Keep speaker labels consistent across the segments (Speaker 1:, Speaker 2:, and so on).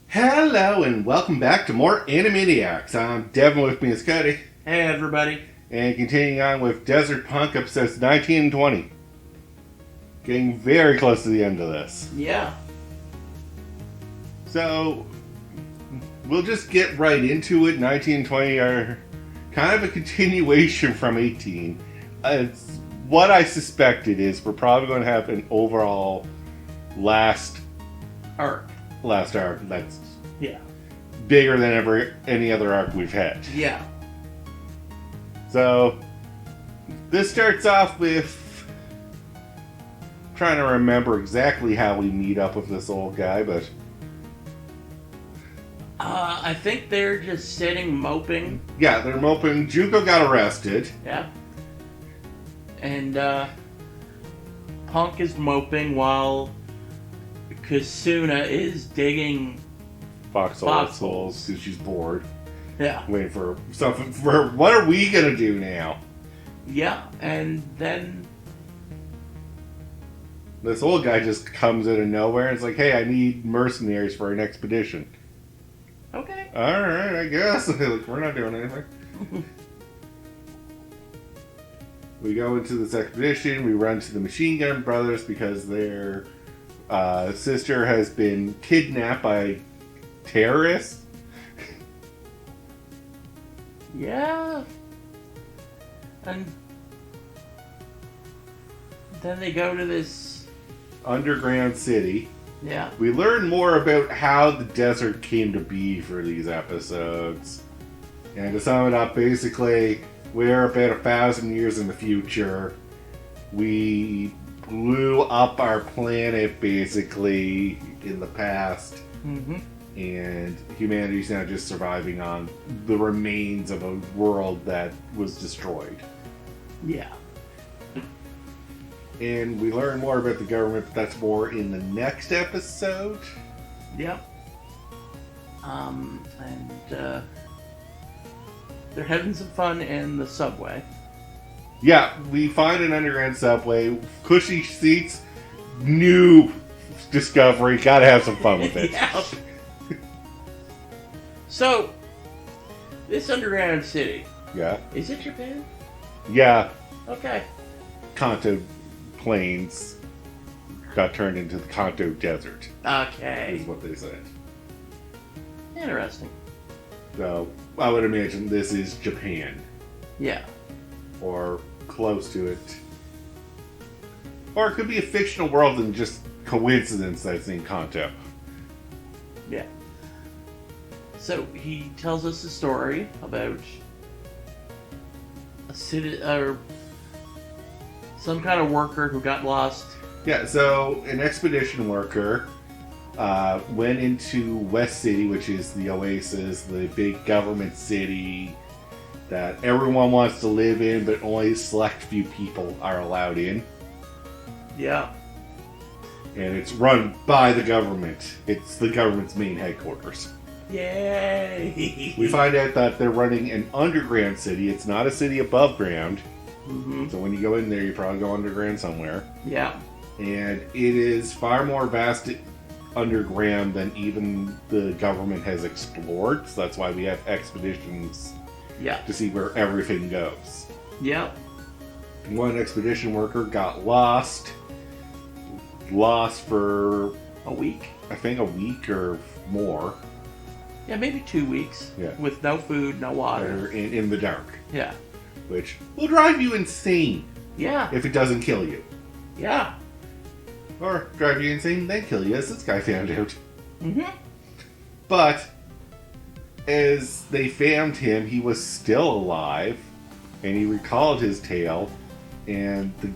Speaker 1: Hello and welcome back to more Animeniacs. I'm Devin, with me is Cody.
Speaker 2: Hey everybody.
Speaker 1: And continuing on with Desert Punk episodes 19 and 20. Getting very close to the end of this.
Speaker 2: Yeah.
Speaker 1: So, we'll just get right into it. 19 and 20 are kind of a continuation from 18. It's what I suspected is we're probably going to have an overall last
Speaker 2: Arc.
Speaker 1: arc that's
Speaker 2: Yeah.
Speaker 1: bigger than ever any other arc we've had.
Speaker 2: Yeah.
Speaker 1: So, this starts off with trying to remember exactly how we meet up with this old guy, but
Speaker 2: I think they're just sitting moping.
Speaker 1: yeah, they're moping. Junko got arrested.
Speaker 2: Yeah. And Punk is moping while Kasuna is digging.
Speaker 1: Foxhole souls because she's bored.
Speaker 2: Yeah.
Speaker 1: Waiting for something. For what are we gonna do now?
Speaker 2: Yeah. And then
Speaker 1: This old guy just comes out of nowhere and is like, "Hey, I need mercenaries for an expedition."
Speaker 2: okay.
Speaker 1: All right, I guess. Like, we're not doing anything. We go into this expedition. We run to the Machine Gun Brothers because their sister has been kidnapped by terrorists.
Speaker 2: Yeah. And then they go to this.
Speaker 1: Underground city.
Speaker 2: Yeah.
Speaker 1: We learn more about how the desert came to be for these episodes. And to sum it up, basically, we're about 1,000 years in the future. We blew up our planet, basically, in the past.
Speaker 2: Mm-hmm.
Speaker 1: And humanity's now just surviving on the remains of a world that was destroyed.
Speaker 2: Yeah.
Speaker 1: And we learn more about the government, but that's more in the next episode.
Speaker 2: Yep. They're having some fun in the subway.
Speaker 1: Yeah, we find an underground subway, cushy seats, new discovery, gotta have some fun with it.
Speaker 2: Yeah. So, this underground city,
Speaker 1: Yeah.
Speaker 2: is it Japan?
Speaker 1: Yeah,
Speaker 2: Okay.
Speaker 1: Kanto plains got turned into the Kanto desert,
Speaker 2: Okay.
Speaker 1: is what they said.
Speaker 2: Interesting.
Speaker 1: So, I would imagine this is Japan,
Speaker 2: Yeah.
Speaker 1: or close to it. Or it could be a fictional world and just coincidence that's in Kanto.
Speaker 2: Yeah. So, he tells us a story about a city, or some kind of worker who got lost.
Speaker 1: Yeah, so an expedition worker went into West City, which is the Oasis, the big government city that everyone wants to live in, but only a select few people are allowed in.
Speaker 2: Yeah.
Speaker 1: And it's run by the government. It's the government's main headquarters.
Speaker 2: Yay!
Speaker 1: We find out that they're running an underground city. It's not a city above ground.
Speaker 2: Mm-hmm.
Speaker 1: So when you go in there, you probably go underground somewhere.
Speaker 2: Yeah.
Speaker 1: And it is far more vast underground than even the government has explored. So that's why we have expeditions
Speaker 2: Yeah.
Speaker 1: to see where everything goes.
Speaker 2: Yep.
Speaker 1: One expedition worker got lost for,
Speaker 2: A week.
Speaker 1: I think, a week or more.
Speaker 2: Yeah, maybe 2 weeks.
Speaker 1: Yeah.
Speaker 2: With no food, no water.
Speaker 1: In the dark,
Speaker 2: Yeah.
Speaker 1: which will drive you insane
Speaker 2: Yeah.
Speaker 1: if it doesn't kill you.
Speaker 2: Yeah.
Speaker 1: Or drive you insane, then kill you, as this guy found out.
Speaker 2: Mm-hmm.
Speaker 1: But as they found him, he was still alive, and he recalled his tale, and the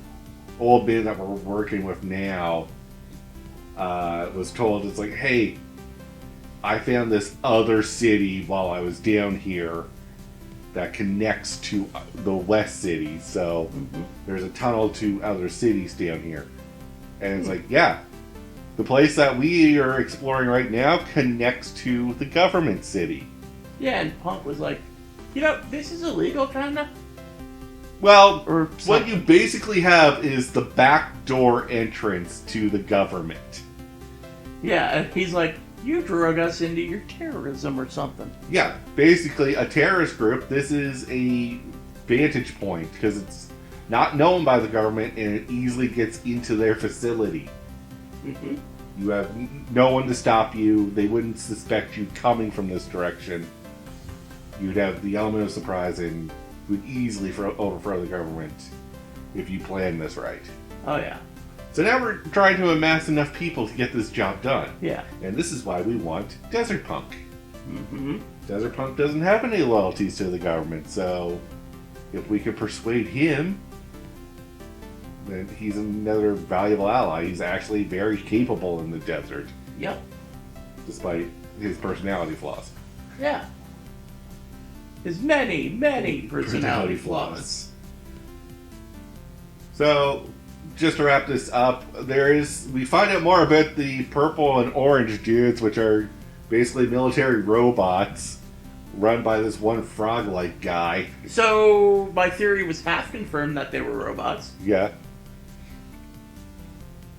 Speaker 1: old man that we're working with now was told, it's like, hey, I found this other city while I was down here that connects to the West City, so there's a tunnel to other cities down here. And it's like, yeah, the place that we are exploring right now connects to the government city.
Speaker 2: Yeah, and Punk was like, this is illegal, kinda.
Speaker 1: Well,
Speaker 2: Or
Speaker 1: what
Speaker 2: something.
Speaker 1: you basically have is the backdoor entrance to the government.
Speaker 2: Yeah, and he's like, You drug us into your terrorism or something.
Speaker 1: Yeah, basically a terrorist group. This is a vantage point because it's not known by the government and it easily gets into their facility.
Speaker 2: Mm-hmm.
Speaker 1: You have no one to stop you. They wouldn't suspect you coming from this direction. You'd have the element of surprise and would easily overthrow the government if you plan this right.
Speaker 2: Oh, yeah.
Speaker 1: So now we're trying to amass enough people to get this job done.
Speaker 2: Yeah.
Speaker 1: And this is why we want Desert Punk.
Speaker 2: Mm-hmm.
Speaker 1: Desert Punk doesn't have any loyalties to the government, so if we could persuade him, then he's another valuable ally. He's actually very capable in the desert,
Speaker 2: Yep.
Speaker 1: despite his personality flaws.
Speaker 2: Yeah. His many personality flaws.
Speaker 1: So, just to wrap this up, we find out more about the purple and orange dudes, which are basically military robots run by this one frog-like guy.
Speaker 2: So, my theory was half confirmed that they were robots.
Speaker 1: Yeah.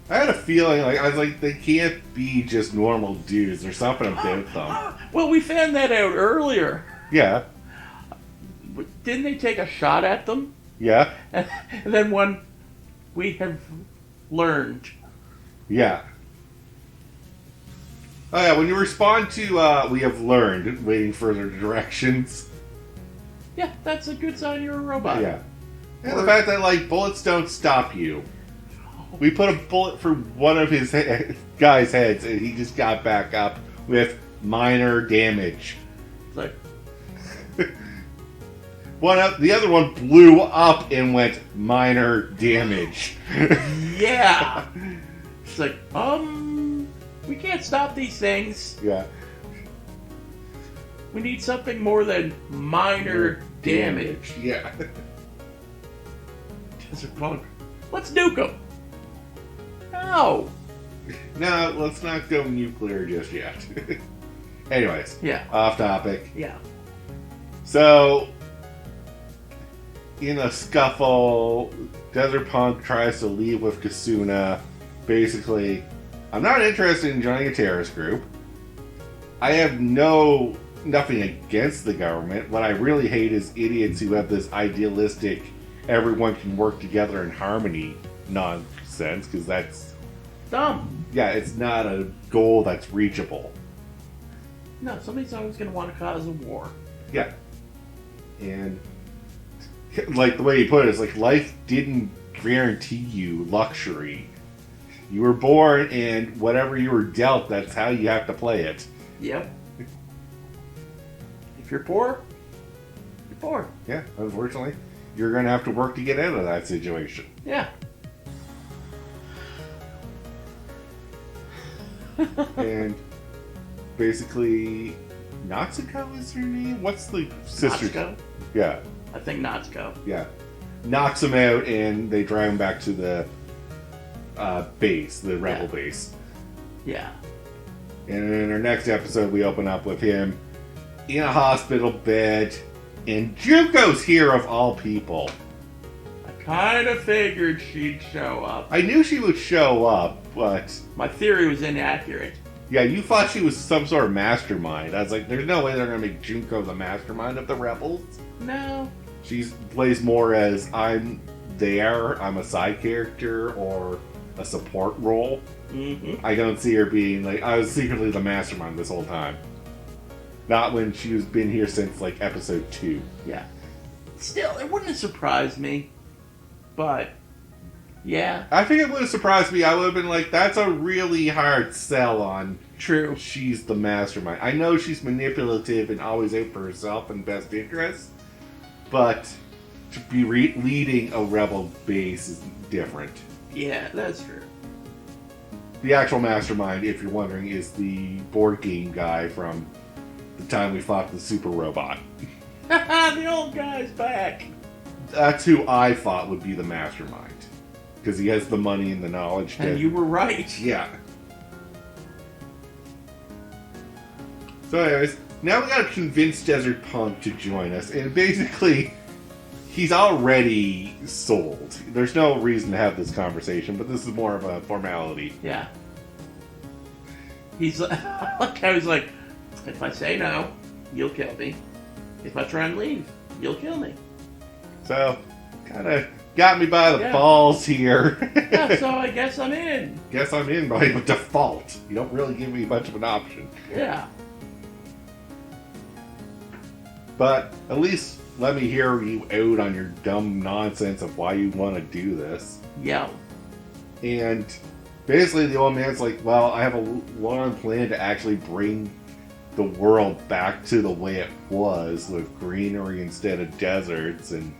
Speaker 1: I had a feeling, I was like, they can't be just normal dudes. There's something about them.
Speaker 2: Well, we found that out earlier.
Speaker 1: Yeah.
Speaker 2: Didn't they take a shot at them?
Speaker 1: Yeah.
Speaker 2: And then one we have learned.
Speaker 1: Yeah. Oh yeah, when you respond to we have learned, waiting further directions.
Speaker 2: Yeah, that's a good sign you're a robot.
Speaker 1: Yeah. And the fact that, like, bullets don't stop you. We put a bullet through one of his guy's heads and he just got back up with minor damage.
Speaker 2: It's like,
Speaker 1: the other one blew up and went minor damage.
Speaker 2: yeah. It's like, we can't stop these things.
Speaker 1: Yeah.
Speaker 2: We need something more than minor damage.
Speaker 1: Yeah.
Speaker 2: Desert Punk. Let's nuke them. No.
Speaker 1: No, let's not go nuclear just yet. Anyways.
Speaker 2: Yeah.
Speaker 1: Off topic.
Speaker 2: Yeah.
Speaker 1: So, in a scuffle, Desert Punk tries to leave with Kasuna. Basically, I'm not interested in joining a terrorist group. I have nothing against the government. What I really hate is idiots who have this idealistic, everyone can work together in harmony nonsense, because that's
Speaker 2: dumb.
Speaker 1: Yeah, it's not a goal that's reachable.
Speaker 2: No, somebody's always going to want to cause a war.
Speaker 1: Yeah. And, like, the way you put it is, like, life didn't guarantee you luxury. You were born, and whatever you were dealt, that's how you have to play it.
Speaker 2: Yep. If you're poor, you're poor.
Speaker 1: Yeah, unfortunately, you're going to have to work to get out of that situation.
Speaker 2: Yeah.
Speaker 1: And basically, Natsuko is her name? What's the sister?
Speaker 2: Natsuko?
Speaker 1: Yeah.
Speaker 2: I think Natsuko.
Speaker 1: Yeah. Knocks him out, and they drive him back to the base, the rebel base.
Speaker 2: Yeah.
Speaker 1: And in our next episode, we open up with him in a hospital bed, and Junko's here of all people.
Speaker 2: I kind of figured she'd show up.
Speaker 1: I knew she would show up, but...
Speaker 2: My theory was inaccurate.
Speaker 1: Yeah, you thought she was some sort of mastermind. I was like, there's no way they're going to make Junko the mastermind of the rebels.
Speaker 2: No.
Speaker 1: She plays more as, I'm a side character, or a support role.
Speaker 2: Mm-hmm.
Speaker 1: I don't see her being like, I was secretly the mastermind this whole time. Not when she's been here since, like, episode 2.
Speaker 2: Yeah. Still, it wouldn't have surprised me. But, yeah.
Speaker 1: I think it would have surprised me. I would have been like, that's a really hard sell on.
Speaker 2: True.
Speaker 1: She's the mastermind. I know she's manipulative and always out for herself and best interests, but to be leading a rebel base is different.
Speaker 2: Yeah, that's true.
Speaker 1: The actual mastermind, if you're wondering, is the board game guy from the time we fought the super robot.
Speaker 2: The old guy's back.
Speaker 1: That's who I thought would be the mastermind. Because he has the money and the knowledge.
Speaker 2: And you were right.
Speaker 1: Yeah. So anyways, now we gotta convince Desert Punk to join us. And basically, he's already sold. There's no reason to have this conversation, but this is more of a formality.
Speaker 2: Yeah. He's like, like how he's like, if I say no, you'll kill me. If I try and leave, you'll kill me.
Speaker 1: So, kind of got me by the balls here.
Speaker 2: Yeah, so I guess I'm in.
Speaker 1: Guess I'm in by default. You don't really give me much of an option.
Speaker 2: Yeah.
Speaker 1: But at least let me hear you out on your dumb nonsense of why you want to do this.
Speaker 2: Yeah.
Speaker 1: And basically the old man's like, well, I have a long plan to actually bring the world back to the way it was, with greenery instead of deserts and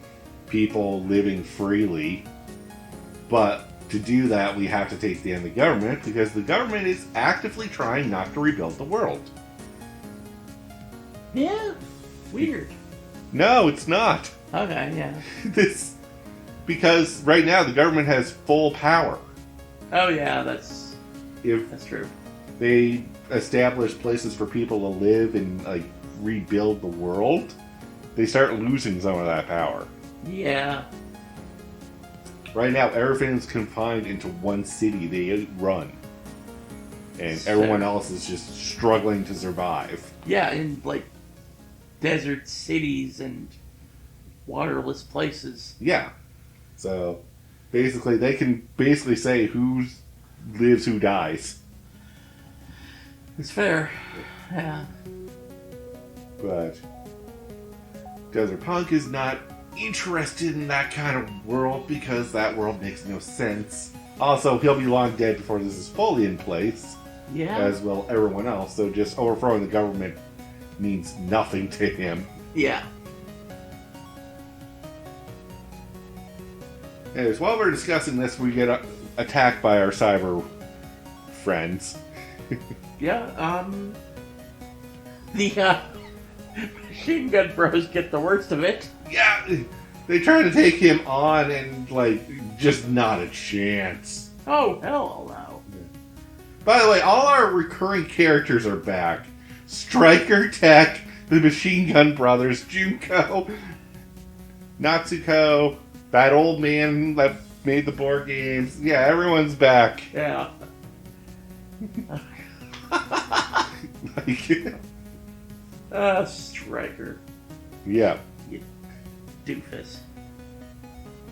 Speaker 1: people living freely. But to do that, we have to take down the government, because the government is actively trying not to rebuild the world.
Speaker 2: Yeah. Weird.
Speaker 1: No, it's not.
Speaker 2: Okay, yeah.
Speaker 1: Because right now the government has full power.
Speaker 2: Oh yeah, that's true.
Speaker 1: They establish places for people to live and like rebuild the world, they start losing some of that power.
Speaker 2: Yeah.
Speaker 1: Right now, everything's confined into one city they run, and
Speaker 2: That's
Speaker 1: everyone
Speaker 2: fair.
Speaker 1: else is just struggling to survive.
Speaker 2: Yeah, in like desert cities and waterless places.
Speaker 1: Yeah. So basically, they can basically say who lives, who dies.
Speaker 2: It's fair. Yeah.
Speaker 1: But Desert Punk is not interested in that kind of world, because that world makes no sense. Also, he'll be long dead before this is fully in place,
Speaker 2: Yeah.
Speaker 1: as will everyone else, so just overthrowing the government means nothing to him.
Speaker 2: Yeah.
Speaker 1: Anyways, while we're discussing this, we get attacked by our cyber friends.
Speaker 2: Yeah, the machine gun bros get the worst of it.
Speaker 1: Yeah, they try to take him on and, like, just not a chance.
Speaker 2: Oh, hell no.
Speaker 1: By the way, all our recurring characters are back. Stryker, Tech, the Machine Gun Brothers, Junko, Natsuko, that old man that made the board games. Yeah, everyone's back.
Speaker 2: Yeah. Striker.
Speaker 1: Yeah.
Speaker 2: You doofus.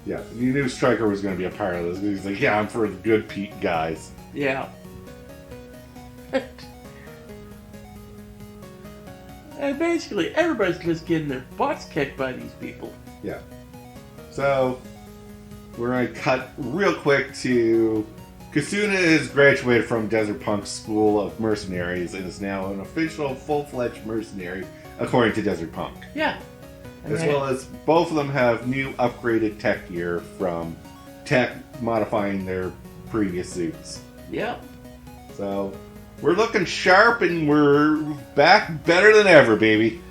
Speaker 1: Yeah, you knew Stryker was going to be a part of this. He's like, yeah, I'm for the good guys.
Speaker 2: Yeah. And basically, everybody's just getting their butts kicked by these people.
Speaker 1: Yeah. So, we're going to cut real quick to... Kasuna has graduated from Desert Punk's School of Mercenaries and is now an official, full-fledged mercenary, according to Desert Punk.
Speaker 2: Yeah.
Speaker 1: As well as both of them have new upgraded tech gear from Tech modifying their previous suits.
Speaker 2: Yeah.
Speaker 1: So, we're looking sharp and we're back better than ever, baby.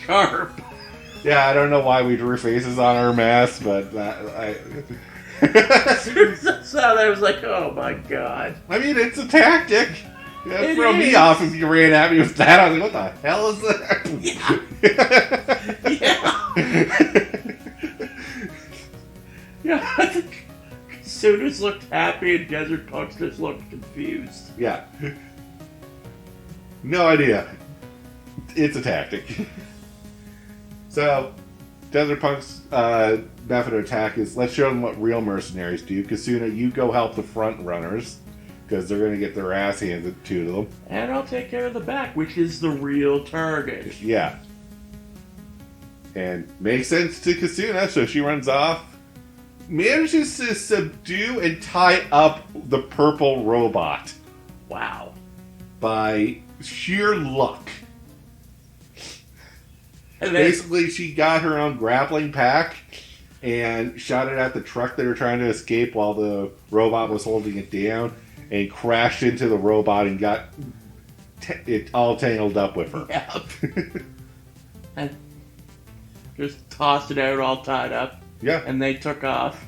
Speaker 2: Sharp.
Speaker 1: Yeah, I don't know why we drew faces on our masks, but
Speaker 2: As soon as I saw that, I was like, oh my god.
Speaker 1: I mean, it's a tactic.
Speaker 2: It
Speaker 1: Throw me
Speaker 2: is.
Speaker 1: off if you ran at me with that. I was like, what the hell is that?
Speaker 2: Yeah. Yeah. Sooners looked happy and Desert Punks just looked confused.
Speaker 1: Yeah. No idea. It's a tactic. So, Desert Punk's method of attack is, let's show them what real mercenaries do. Kasuna, you go help the front runners, because they're going to get their ass handed to them.
Speaker 2: And I'll take care of the back, which is the real target.
Speaker 1: Yeah. And makes sense to Kasuna, so she runs off. Manages to subdue and tie up the purple robot.
Speaker 2: Wow.
Speaker 1: By sheer luck.
Speaker 2: And then,
Speaker 1: Basically, she got her own grappling pack and shot it at the truck they were trying to escape while the robot was holding it down, and crashed into the robot and got it all tangled up with her.
Speaker 2: yeah. And just tossed it out all tied up.
Speaker 1: Yeah.
Speaker 2: And they took off.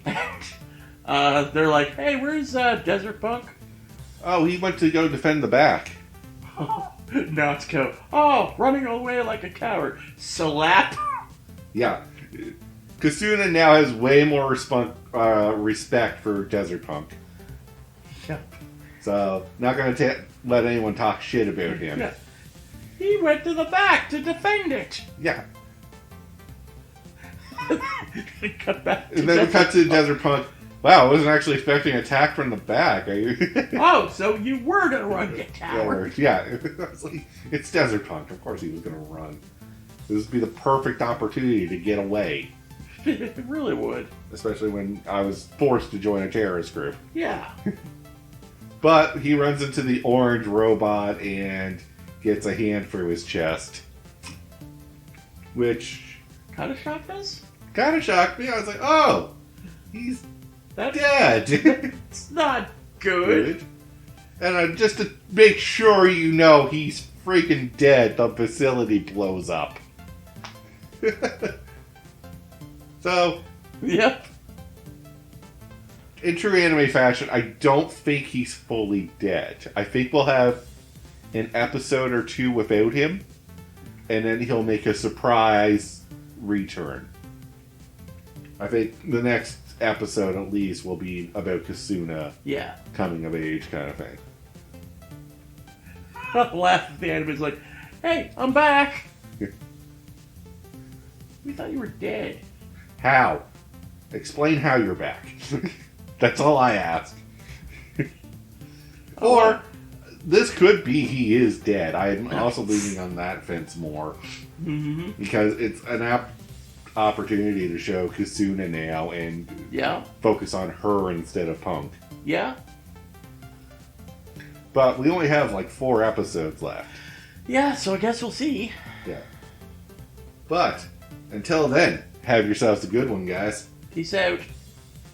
Speaker 2: They're like, hey, where's Desert Punk?
Speaker 1: Oh, he went to go defend the back.
Speaker 2: Natsuko. Oh, running away like a coward. Slap.
Speaker 1: Yeah. Kasuna now has way more respect for Desert Punk.
Speaker 2: Yep.
Speaker 1: So, not going to let anyone talk shit about him.
Speaker 2: Yeah. He went to the back to defend it.
Speaker 1: Yeah.
Speaker 2: Cut back to
Speaker 1: And then we cut to Desert Punk. Wow, I wasn't actually expecting an attack from the back.
Speaker 2: Oh, so you were going to run, you coward.
Speaker 1: Yeah. I was like, it's Desert Punk. Of course he was going to run. This would be the perfect opportunity to get away.
Speaker 2: It really would.
Speaker 1: Especially when I was forced to join a terrorist group.
Speaker 2: Yeah.
Speaker 1: But he runs into the orange robot and gets a hand through his chest. Which
Speaker 2: Kind of shocked us?
Speaker 1: kind of shocked me. I was like, oh, he's
Speaker 2: That's
Speaker 1: dead.
Speaker 2: It's not good.
Speaker 1: And just to make sure you know he's freaking dead, the facility blows up. So,
Speaker 2: Yep.
Speaker 1: in true anime fashion, I don't think he's fully dead. I think we'll have an episode or two without him, and then he'll make a surprise return. I think the next episode, at least, will be about Kasuna
Speaker 2: Yeah.
Speaker 1: coming of age kind of thing.
Speaker 2: I'll laugh if the anime's like, hey, I'm back. We thought you were dead.
Speaker 1: How? Explain how you're back. That's all I ask. Or, this could be he is dead. I'm also leaning on that fence more.
Speaker 2: Mm-hmm.
Speaker 1: Because it's an opportunity to show Kasuna now and
Speaker 2: Yeah.
Speaker 1: focus on her instead of Punk.
Speaker 2: Yeah.
Speaker 1: But we only have like 4 episodes left.
Speaker 2: Yeah, so I guess we'll see.
Speaker 1: Yeah. But, until then, have yourselves a good one, guys.
Speaker 2: Peace out.